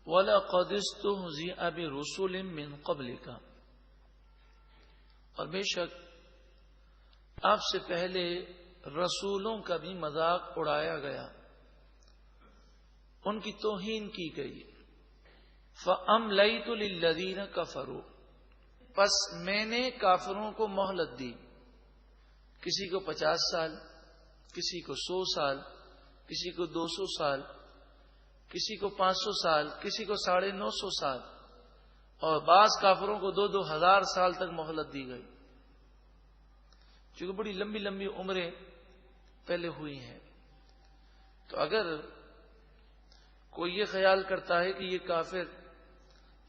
وَلَقَدِ اسْتُهْزِئَ بِرُسُلٍ مِّن قَبْلِكَ، اور بے شک آپ سے پہلے رسولوں کا بھی مذاق اڑایا گیا، ان کی توہین کی گئی۔ فَأَمْلَيْتُ لِلَّذِينَ كَفَرُوا، پس میں نے کافروں کو مہلت دی، کسی کو 50 سال، کسی کو 100 سال، کسی کو 200 سال، کسی کو 500 سال، کسی کو 950 سال، اور بعض کافروں کو 2,000 سال تک مہلت دی گئی، چونکہ بڑی لمبی لمبی عمریں پہلے ہوئی ہیں۔ تو اگر کوئی یہ خیال کرتا ہے کہ یہ کافر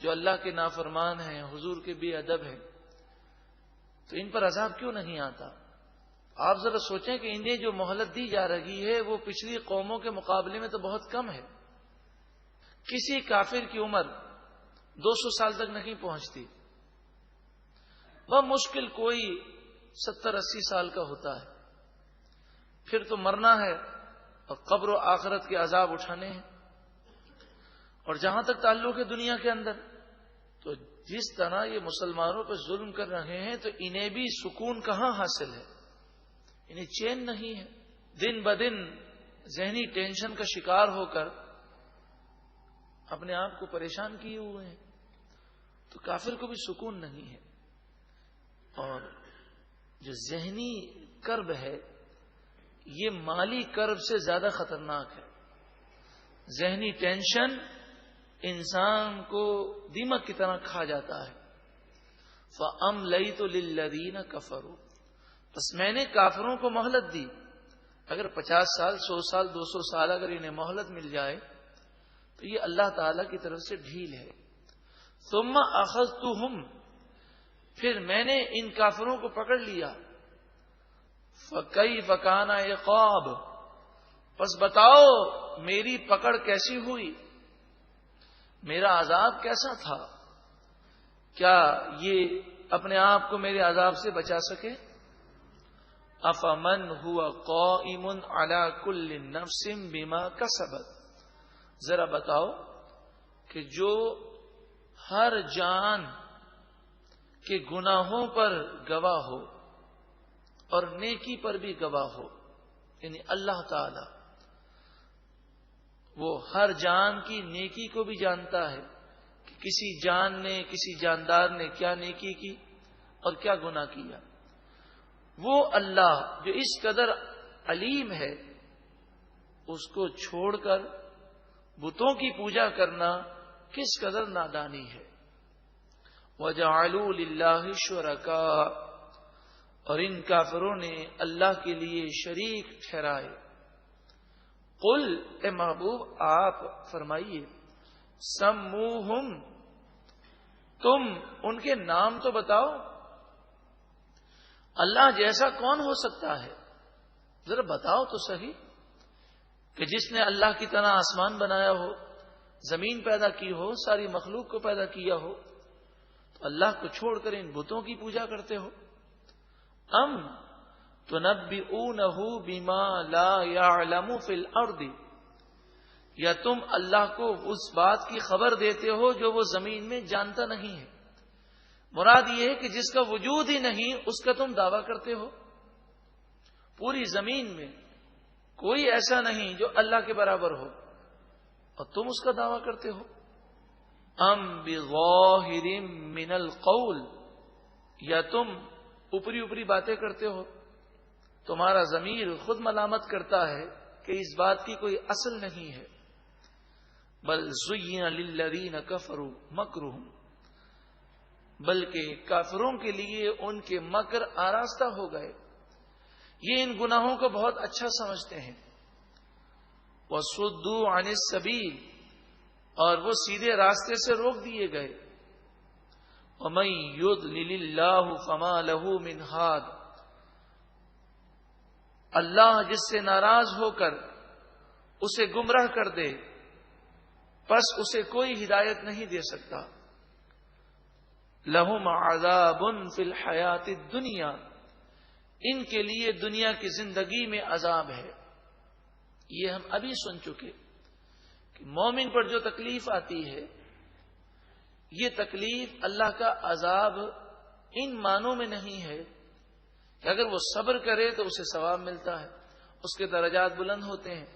جو اللہ کے نافرمان ہیں، حضور کے بے ادب ہیں، تو ان پر عذاب کیوں نہیں آتا؟ آپ ذرا سوچیں کہ انہیں جو مہلت دی جا رہی ہے وہ پچھلی قوموں کے مقابلے میں تو بہت کم ہے۔ کسی کافر کی عمر 200 سال تک نہیں پہنچتی، وہ مشکل کوئی 70-80 سال کا ہوتا ہے، پھر تو مرنا ہے اور قبر و آخرت کے عذاب اٹھانے ہیں۔ اور جہاں تک تعلق ہے دنیا کے اندر، تو جس طرح یہ مسلمانوں پر ظلم کر رہے ہیں تو انہیں بھی سکون کہاں حاصل ہے، انہیں چین نہیں ہے، دن بدن ذہنی ٹینشن کا شکار ہو کر اپنے آپ کو پریشان کیے ہوئے ہیں۔ تو کافر کو بھی سکون نہیں ہے، اور جو ذہنی کرب ہے یہ مالی کرب سے زیادہ خطرناک ہے۔ ذہنی ٹینشن انسان کو دیمک کی طرح کھا جاتا ہے۔ فَأَمْلَيْتُ لِلَّذِينَ كَفَرُوا، بس میں نے کافروں کو مہلت دی۔ اگر 50 سال، 100 سال، 200 سال اگر انہیں مہلت مل جائے تو یہ اللہ تعالی کی طرف سے ڈھیل ہے۔ ثُمَّ أَخَذْتُهُمْ، پھر میں نے ان کافروں کو پکڑ لیا۔ فَكَيْفَ كَانَ عِقَابِ، پس بتاؤ میری پکڑ کیسی ہوئی، میرا عذاب کیسا تھا؟ کیا یہ اپنے آپ کو میرے عذاب سے بچا سکے؟ افمن هو قائم على كل نفس بما كسبت، ذرا بتاؤ کہ جو ہر جان کے گناہوں پر گواہ ہو اور نیکی پر بھی گواہ ہو، یعنی اللہ تعالی وہ ہر جان کی نیکی کو بھی جانتا ہے کہ کسی جان نے، کسی جاندار نے کیا نیکی کی اور کیا گناہ کیا۔ وہ اللہ جو اس قدر علیم ہے، اس کو چھوڑ کر بتوں کی پوجا کرنا کس قدر نادانی ہے۔ وَجَعَلُوا لِلَّهِ شُرَكَاءَ، اور ان کافروں نے اللہ کے لیے شریک ٹھہرائے۔ قل، اے محبوب آپ فرمائیے، سموہم، تم ان کے نام تو بتاؤ۔ اللہ جیسا کون ہو سکتا ہے، ذرا بتاؤ تو صحیح، کہ جس نے اللہ کی طرح آسمان بنایا ہو، زمین پیدا کی ہو، ساری مخلوق کو پیدا کیا ہو، تو اللہ کو چھوڑ کر ان بتوں کی پوجا کرتے ہو۔ ام تنبئونہ بما لا يعلم فی الارض، یا تم اللہ کو اس بات کی خبر دیتے ہو جو وہ زمین میں جانتا نہیں ہے۔ مراد یہ ہے کہ جس کا وجود ہی نہیں اس کا تم دعویٰ کرتے ہو۔ پوری زمین میں کوئی ایسا نہیں جو اللہ کے برابر ہو اور تم اس کا دعویٰ کرتے ہو۔ ام بظاہر من القول، یا تم اوپری اوپری باتیں کرتے ہو، تمہارا ضمیر خود ملامت کرتا ہے کہ اس بات کی کوئی اصل نہیں ہے۔ بل زین للذین کفروا مکرہم، بلکہ کافروں کے لیے ان کے مکر آراستہ ہو گئے، یہ ان گناہوں کو بہت اچھا سمجھتے ہیں۔ وصدوا عن السبیل، اور وہ سیدھے راستے سے روک دیے گئے۔ ومن یضلل اللہ فما له من ہاد، اللہ جس سے ناراض ہو کر اسے گمراہ کر دے پس اسے کوئی ہدایت نہیں دے سکتا۔ لہم عذاب فی الحیات الدنیا، ان کے لیے دنیا کی زندگی میں عذاب ہے۔ یہ ہم ابھی سن چکے کہ کہ مومن پر جو تکلیف آتی ہے یہ تکلیف اللہ کا عذاب ان معنوں میں نہیں ہے کہ اگر وہ صبر کرے تو اسے ثواب ملتا ہے، اس کے درجات بلند ہوتے ہیں،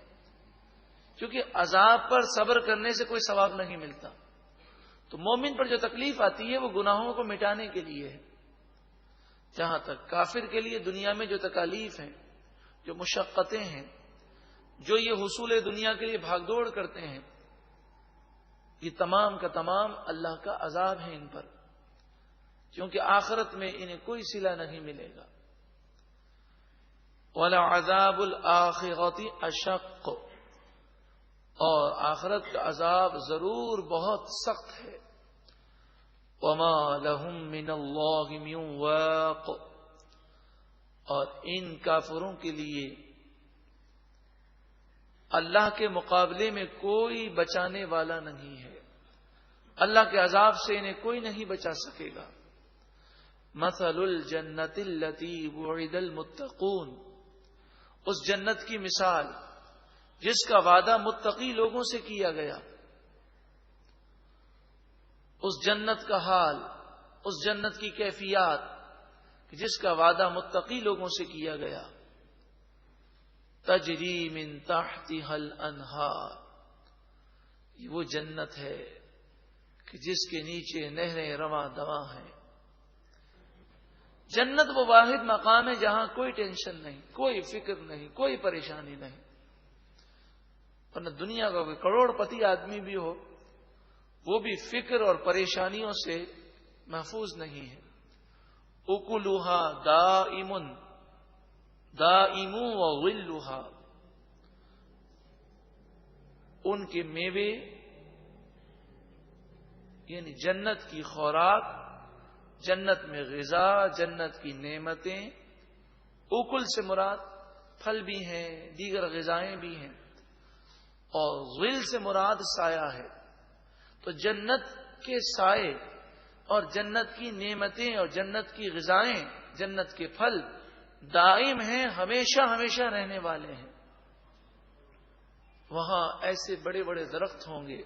کیونکہ عذاب پر صبر کرنے سے کوئی ثواب نہیں ملتا۔ تو مومن پر جو تکلیف آتی ہے وہ گناہوں کو مٹانے کے لیے ہے، جہاں تک کافر کے لیے دنیا میں جو تکالیف ہیں، جو مشقتیں ہیں، جو یہ حصول دنیا کے لیے بھاگ دوڑ کرتے ہیں، یہ تمام کا تمام اللہ کا عذاب ہے ان پر، کیونکہ آخرت میں انہیں کوئی صلہ نہیں ملے گا۔ وَلَعَذَابُ الْآخِرَةِ أَشَقُّ، اور آخرت کا عذاب ضرور بہت سخت ہے۔ وَمَا لَهُم مِّنَ اللَّهِ مِن وَاقٍ، اور ان کافروں کے لیے اللہ کے مقابلے میں کوئی بچانے والا نہیں ہے، اللہ کے عذاب سے انہیں کوئی نہیں بچا سکے گا۔ مثل الجنت التي وعد المتقون، اس جنت کی مثال جس کا وعدہ متقی لوگوں سے کیا گیا، اس جنت کا حال، اس جنت کی کیفیات جس کا وعدہ متقی لوگوں سے کیا گیا۔ تجری من تحتها الانہار، یہ وہ جنت ہے کہ جس کے نیچے نہریں رواں دواں ہیں۔ جنت وہ واحد مقام ہے جہاں کوئی ٹینشن نہیں، کوئی فکر نہیں، کوئی پریشانی نہیں، ورنہ دنیا کا کوئی کروڑ پتی آدمی بھی ہو وہ بھی فکر اور پریشانیوں سے محفوظ نہیں ہے۔ اکلھا دائم وظلھا، ان کے میوے یعنی جنت کی خوراک، جنت میں غذا، جنت کی نعمتیں، اکل سے مراد پھل بھی ہیں، دیگر غذائیں بھی ہیں، اور ظل سے مراد سایہ ہے۔ تو جنت کے سائے اور جنت کی نعمتیں اور جنت کی غذائیں، جنت کے پھل دائم ہیں، ہمیشہ ہمیشہ رہنے والے ہیں۔ وہاں ایسے بڑے بڑے درخت ہوں گے،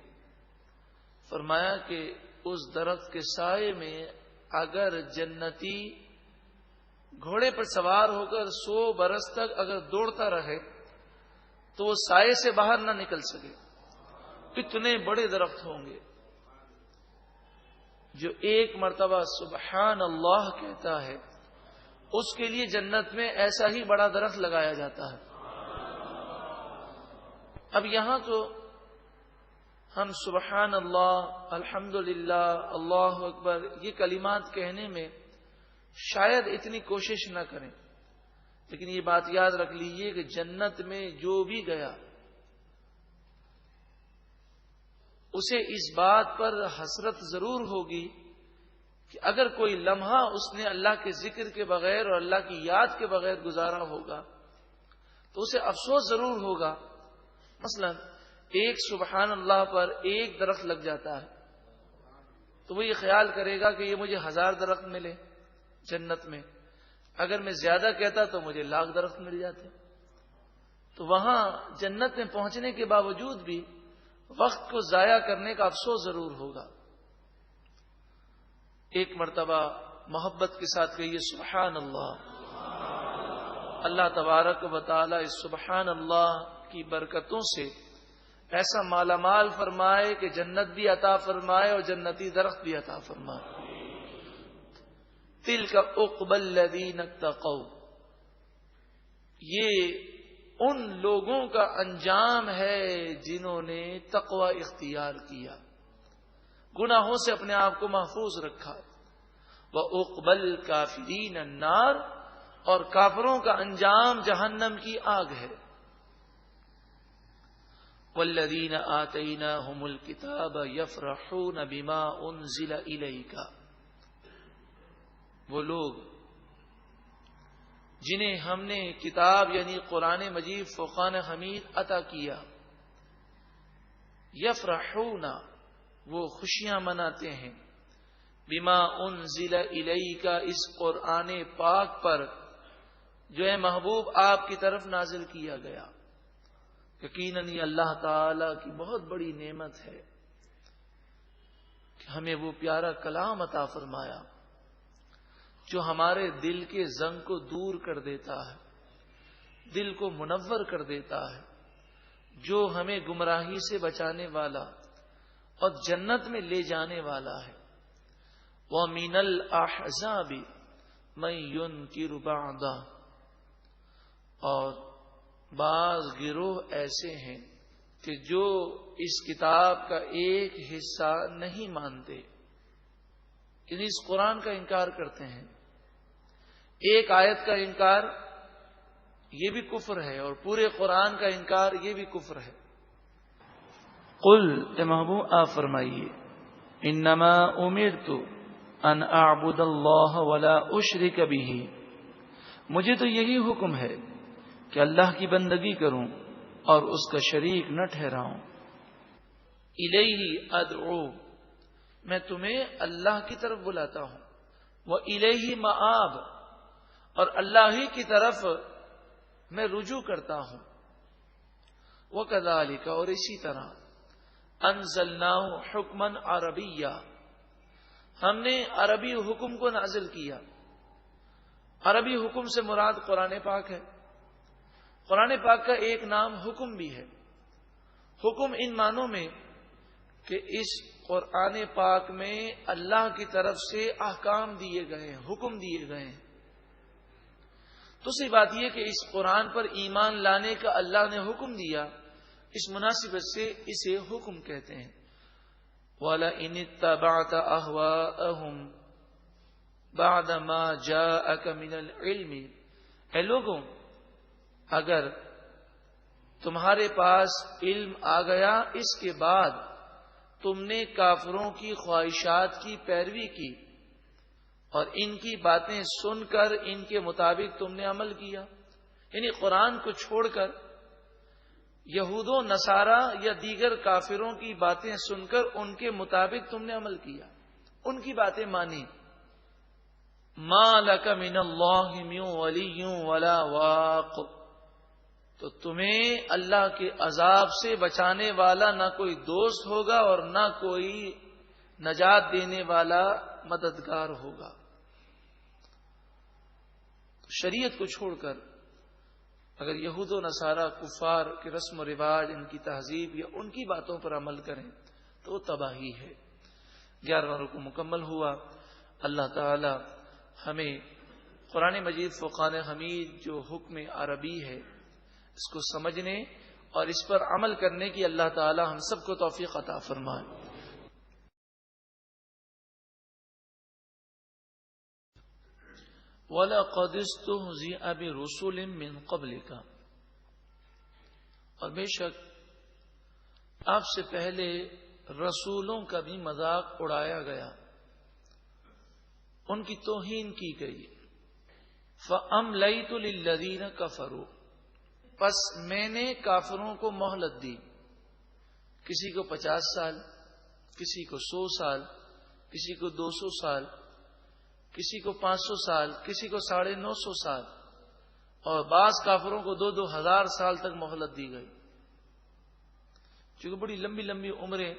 فرمایا کہ اس درخت کے سائے میں اگر جنتی گھوڑے پر سوار ہو کر 100 برس تک اگر دوڑتا رہے تو وہ سائے سے باہر نہ نکل سکے، اتنے بڑے درخت ہوں گے۔ جو ایک مرتبہ سبحان اللہ کہتا ہے اس کے لیے جنت میں ایسا ہی بڑا درخت لگایا جاتا ہے۔ اب یہاں تو ہم سبحان اللہ، الحمدللہ، اللہ اکبر یہ کلمات کہنے میں شاید اتنی کوشش نہ کریں، لیکن یہ بات یاد رکھ لیجئے کہ جنت میں جو بھی گیا اسے اس بات پر حسرت ضرور ہوگی کہ اگر کوئی لمحہ اس نے اللہ کے ذکر کے بغیر اور اللہ کی یاد کے بغیر گزارا ہوگا تو اسے افسوس ضرور ہوگا۔ مثلا ایک سبحان اللہ پر ایک درخت لگ جاتا ہے تو وہ یہ خیال کرے گا کہ یہ مجھے 1000 درخت ملے جنت میں، اگر میں زیادہ کہتا تو مجھے 1,00,000 درخت مل جاتے۔ تو وہاں جنت میں پہنچنے کے باوجود بھی وقت کو ضائع کرنے کا افسوس ضرور ہوگا۔ ایک مرتبہ محبت کے ساتھ کہیے سبحان اللہ۔ اللہ تبارک و تعالی اس سبحان اللہ کی برکتوں سے ایسا مالا مال فرمائے کہ جنت بھی عطا فرمائے اور جنتی درخت بھی عطا فرمائے۔ تلک عقبی الذین اتقوا، یہ ان لوگوں کا انجام ہے جنہوں نے تقوی اختیار کیا، گناہوں سے اپنے آپ کو محفوظ رکھا۔ وعقبی الکافرین النار، اور کافروں کا انجام جہنم کی آگ ہے۔ والذین آتیناہم الکتاب یفرحون بما انزل الیک، وہ لوگ جنہیں ہم نے کتاب یعنی قرآن مجید فرقان حمید عطا کیا، یفرحون، وہ خوشیاں مناتے ہیں، بما انزل الیک، اس قرآن پاک پر جو ہے محبوب آپ کی طرف نازل کیا گیا۔ یقیناً یہ اللہ تعالی کی بہت بڑی نعمت ہے کہ ہمیں وہ پیارا کلام عطا فرمایا جو ہمارے دل کے زنگ کو دور کر دیتا ہے، دل کو منور کر دیتا ہے، جو ہمیں گمراہی سے بچانے والا اور جنت میں لے جانے والا ہے۔ وَمِنَ الْأَحْزَابِ مَن يُنْكِرُ بَعْضَهُ، اور بعض گروہ ایسے ہیں کہ جو اس کتاب کا ایک حصہ نہیں مانتے، یعنی اس قرآن کا انکار کرتے ہیں۔ ایک آیت کا انکار یہ بھی کفر ہے، اور پورے قرآن کا انکار یہ بھی کفر ہے۔ قل اے محبوب آپ فرمائیے، انما امرت ان اعبد اللہ ولا اشرک بہ، مجھے تو یہی حکم ہے کہ اللہ کی بندگی کروں اور اس کا شریک نہ ٹھہراؤں۔ الیہ ادعو، میں تمہیں اللہ کی طرف بلاتا ہوں، وَإِلَيْهِ مآب، اور اللہ ہی کی طرف میں رجوع کرتا ہوں۔ وَكَذَلِكَ، اور اسی طرح أَنزَلْنَاهُ حُكْمًا عَرَبِيًّا، ہم نے عربی حکم کو نازل کیا۔ عربی حکم سے مراد قرآن پاک ہے۔ قرآن پاک کا ایک نام حکم بھی ہے۔ حکم ان معنوں میں کہ اس قرآن پاک میں اللہ کی طرف سے احکام دیے گئے ہیں، حکم دیے گئے ہیں۔ دوسری بات یہ کہ اس قرآن پر ایمان لانے کا اللہ نے حکم دیا، اس مناسبت سے اسے حکم کہتے ہیں۔ وَلَئِنِ اتَّبَعْتَ أَهْوَاءَهُمْ بَعْدَ مَا جَاءَكَ مِنَ الْعِلْمِ، اے لوگوں، اگر تمہارے پاس علم آ گیا اس کے بعد تم نے کافروں کی خواہشات کی پیروی کی اور ان کی باتیں سن کر ان کے مطابق تم نے عمل کیا، یعنی قرآن کو چھوڑ کر یہود و نصارہ یا دیگر کافروں کی باتیں سن کر ان کے مطابق تم نے عمل کیا، ان کی باتیں مانی۔ ما لک من اللہ من ولی ولا واق، تو تمہیں اللہ کے عذاب سے بچانے والا نہ کوئی دوست ہوگا اور نہ کوئی نجات دینے والا مددگار ہوگا۔ شریعت کو چھوڑ کر اگر یہود و نصارہ کفار کے رسم و رواج، ان کی تہذیب یا ان کی باتوں پر عمل کریں تو وہ تباہی ہے۔ 11واں رکوع مکمل ہوا۔ اللہ تعالی ہمیں قرآن مجید فرقان حمید جو حکم عربی ہے اس کو سمجھنے اور اس پر عمل کرنے کی اللہ تعالی ہم سب کو توفیق عطا فرمائے۔ وَلَقَدِ اسْتُهْزِئَ بِرُسُلٍ مِّن قَبْلِكَ، اور بے شک آپ سے پہلے رسولوں کا بھی مذاق اڑایا گیا، ان کی توہین کی گئی۔ فَأَمْلَيْتُ لِلَّذِينَ كَفَرُوا، پس میں نے کافروں کو مہلت دی، کسی کو 50 سال، کسی کو 100 سال، کسی کو 200 سال، کسی کو 500 سال، کسی کو 950 سال، اور بعض کافروں کو 2,000 سال تک مہلت دی گئی۔ چونکہ بڑی لمبی لمبی عمریں